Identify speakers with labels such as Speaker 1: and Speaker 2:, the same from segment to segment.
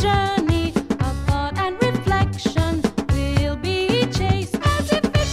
Speaker 1: journey of thought and reflection will be chased as if it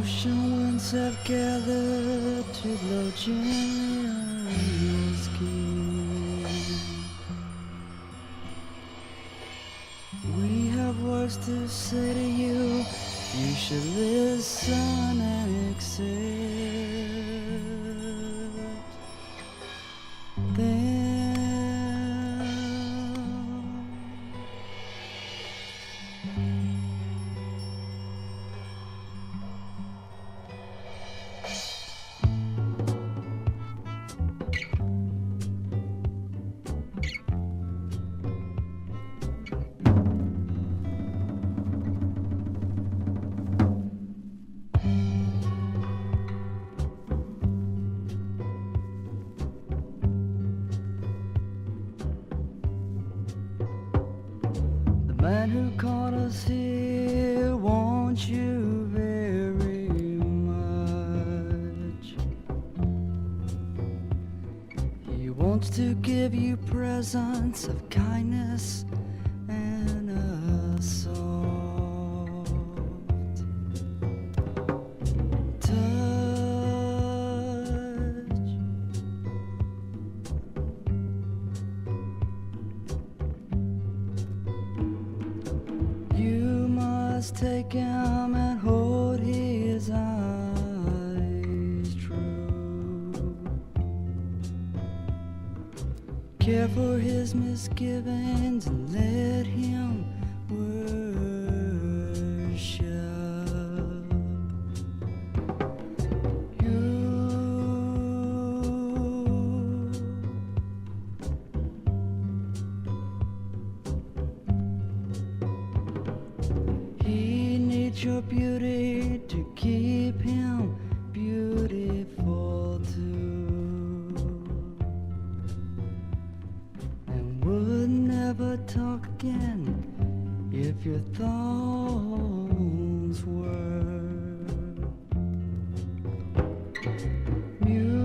Speaker 2: Ocean winds have gathered to blow gently on your skin. We have words to say to you. You should listen and accept them. man who caught us here wants you very much. He wants to give you presents of kindness and a soft touch. You must take him and hold his eyes true. Care for his misgivings and let him worship you. He needs your beauty to keep him beautiful too, and would never talk again if your thoughts were mute.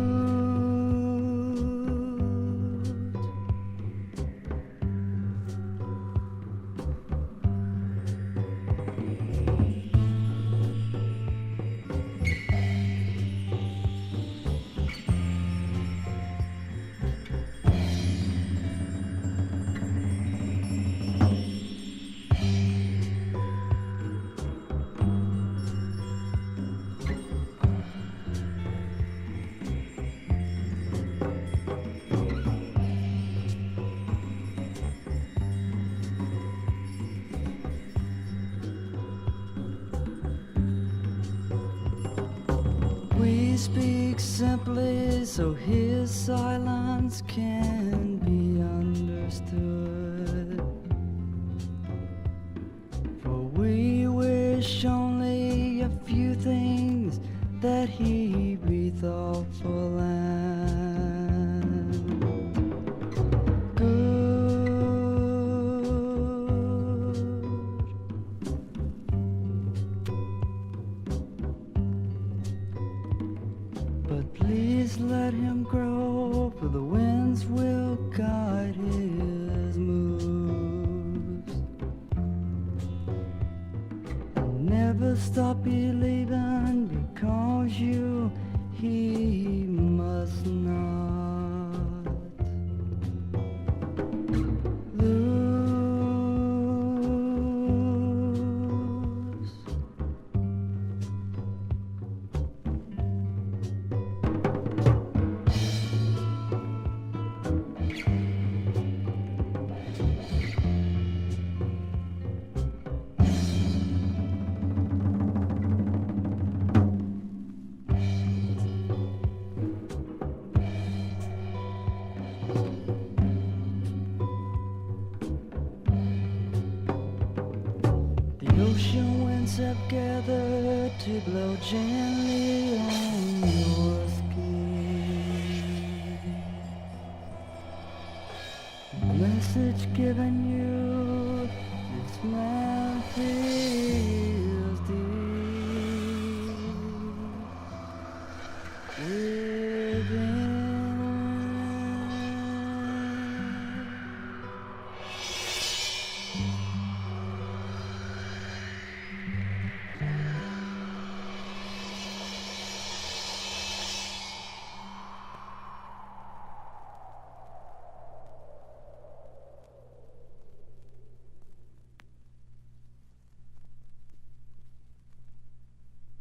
Speaker 2: We speak simply so his silence can be understood. For we wish only a few things, that he be thoughtful and good. But please let him grow, for the winds will guide his moves. And never stop believing, because he must not lose. The ocean winds have gathered to blow gently on your skin. Message given you, this man feels deep within.